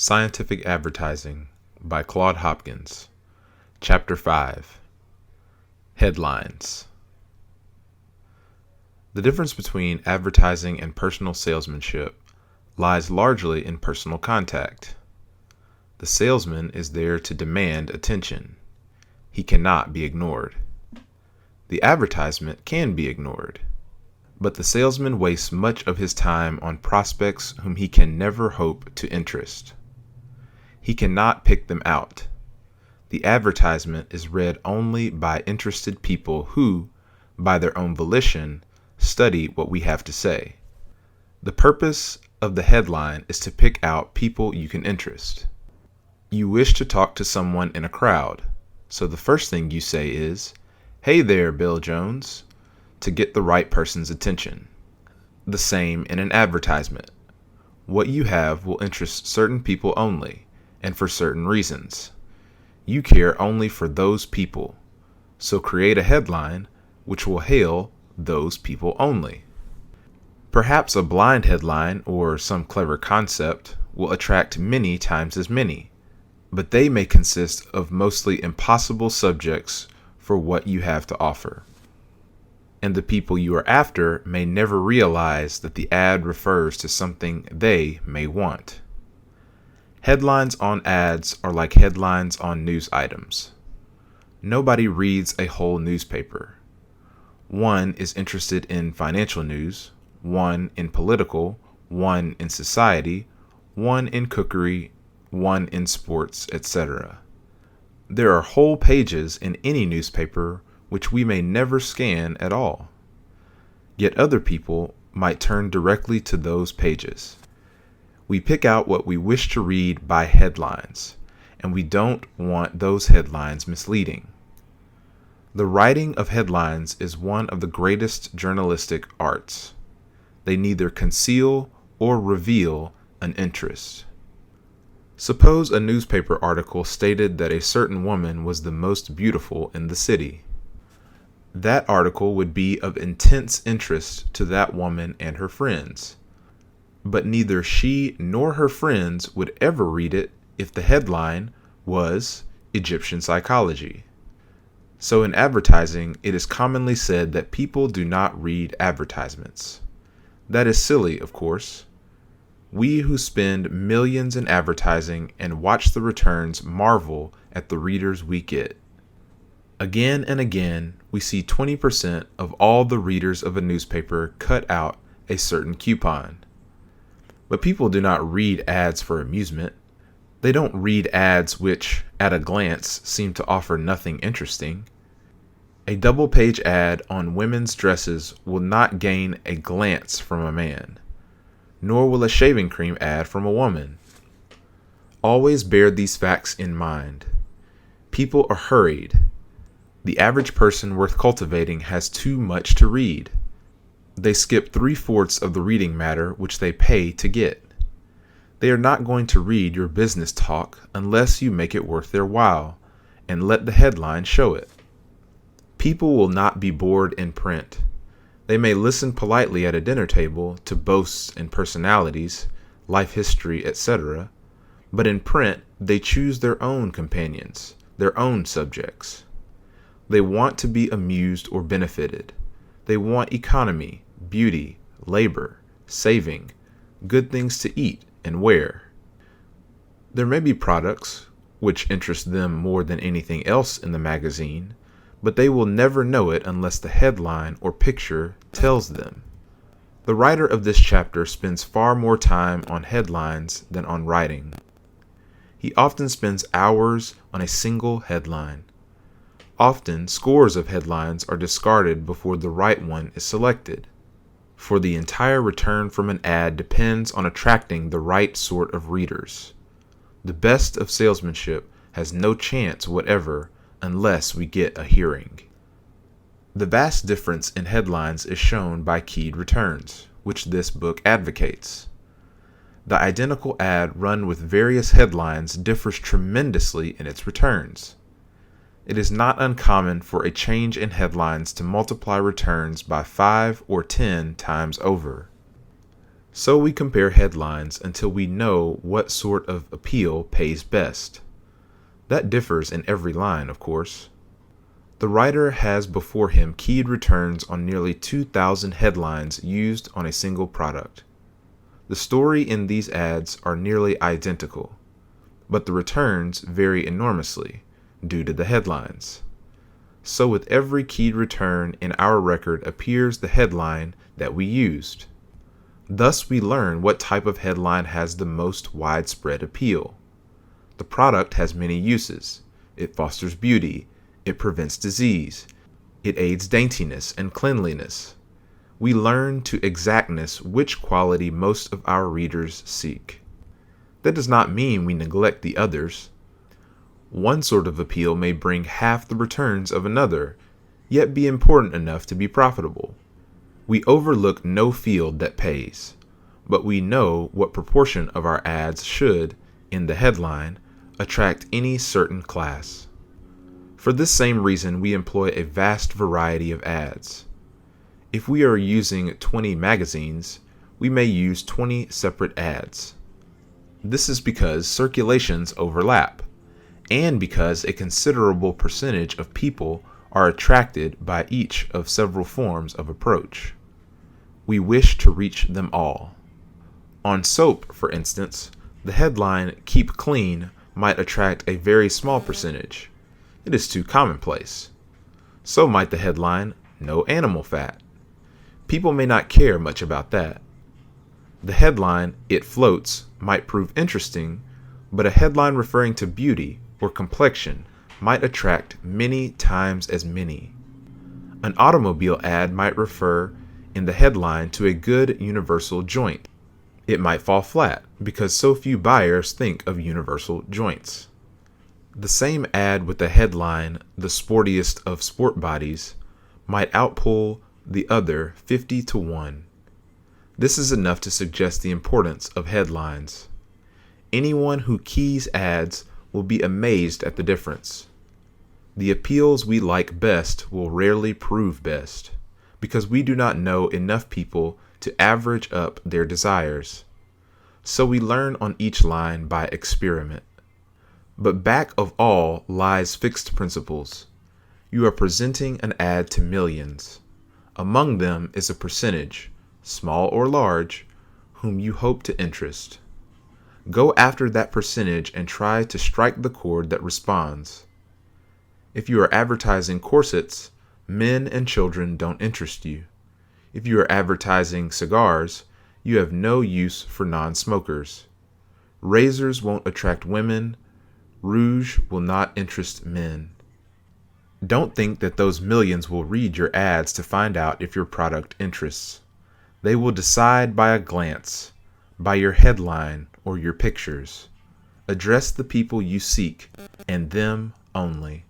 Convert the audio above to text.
Scientific Advertising by Claude Hopkins. Chapter 5. Headlines. The difference between advertising and personal salesmanship lies largely in personal contact. The salesman is there to demand attention. He cannot be ignored. The advertisement can be ignored, but the salesman wastes much of his time on prospects whom he can never hope to interest. He cannot pick them out. The advertisement is read only by interested people who, by their own volition, study what we have to say. The purpose of the headline is to pick out people you can interest. You wish to talk to someone in a crowd, so the first thing you say is, "Hey there, Bill Jones," to get the right person's attention. The same in an advertisement. What you have will interest certain people only, and for certain reasons. You care only for those people, so create a headline which will hail those people only. Perhaps a blind headline or some clever concept will attract many times as many, but they may consist of mostly impossible subjects for what you have to offer. And the people you are after may never realize that the ad refers to something they may want. Headlines on ads are like headlines on news items. Nobody reads a whole newspaper. One is interested in financial news, one in political, one in society, one in cookery, one in sports, etc. There are whole pages in any newspaper which we may never scan at all. Yet other people might turn directly to those pages. We pick out what we wish to read by headlines, and we don't want those headlines misleading. The writing of headlines is one of the greatest journalistic arts. They neither conceal or reveal an interest. Suppose a newspaper article stated that a certain woman was the most beautiful in the city. That article would be of intense interest to that woman and her friends. But neither she nor her friends would ever read it if the headline was Egyptian Psychology. So in advertising, it is commonly said that people do not read advertisements. That is silly, of course. We who spend millions in advertising and watch the returns marvel at the readers we get. Again and again, we see 20% of all the readers of a newspaper cut out a certain coupon. But people do not read ads for amusement. They don't read ads which, at a glance, seem to offer nothing interesting. A double-page ad on women's dresses will not gain a glance from a man, nor will a shaving cream ad from a woman. Always bear these facts in mind. People are hurried. The average person worth cultivating has too much to read. They skip 3/4 of the reading matter which they pay to get. They are not going to read your business talk unless you make it worth their while and let the headline show it. People will not be bored in print. They may listen politely at a dinner table to boasts and personalities, life history, etc., but in print they choose their own companions, their own subjects. They want to be amused or benefited. They want economy, beauty, labor, saving, good things to eat and wear. There may be products which interest them more than anything else in the magazine, but they will never know it unless the headline or picture tells them. The writer of this chapter spends far more time on headlines than on writing. He often spends hours on a single headline. Often, scores of headlines are discarded before the right one is selected, for the entire return from an ad depends on attracting the right sort of readers. The best of salesmanship has no chance whatever unless we get a hearing. The vast difference in headlines is shown by keyed returns, which this book advocates. The identical ad run with various headlines differs tremendously in its returns. It is not uncommon for a change in headlines to multiply returns by 5 or 10 times over. So we compare headlines until we know what sort of appeal pays best. That differs in every line, of course. The writer has before him keyed returns on nearly 2,000 headlines used on a single product. The story in these ads are nearly identical, but the returns vary enormously due to the headlines. So with every keyed return in our record appears the headline that we used. Thus we learn what type of headline has the most widespread appeal. The product has many uses. It fosters beauty. It prevents disease. It aids daintiness and cleanliness. We learn to exactness which quality most of our readers seek. That does not mean we neglect the others. One sort of appeal may bring half the returns of another, yet be important enough to be profitable. We overlook no field that pays, but we know what proportion of our ads should, in the headline, attract any certain class. For this same reason, we employ a vast variety of ads. If we are using 20 magazines, we may use 20 separate ads. This is because circulations overlap, and because a considerable percentage of people are attracted by each of several forms of approach. We wish to reach them all. On soap, for instance, the headline "Keep Clean" might attract a very small percentage. It is too commonplace. So might the headline "No Animal Fat." People may not care much about that. The headline "It Floats" might prove interesting, but a headline referring to beauty or complexion might attract many times as many. An automobile ad might refer in the headline to a good universal joint. It might fall flat because so few buyers think of universal joints. The same ad with the headline "The Sportiest of Sport Bodies" might outpull the other 50 to 1. This is enough to suggest the importance of headlines. Anyone who keys ads will be amazed at the difference. The appeals we like best will rarely prove best, because we do not know enough people to average up their desires. So we learn on each line by experiment. But back of all lies fixed principles. You are presenting an ad to millions. Among them is a percentage, small or large, whom you hope to interest. Go after that percentage and try to strike the chord that responds. If you are advertising corsets, men and children don't interest you. If you are advertising cigars, you have no use for non-smokers. Razors won't attract women. Rouge will not interest men. Don't think that those millions will read your ads to find out if your product interests. They will decide by a glance, by your headline or your pictures. Address the people you seek, and them only.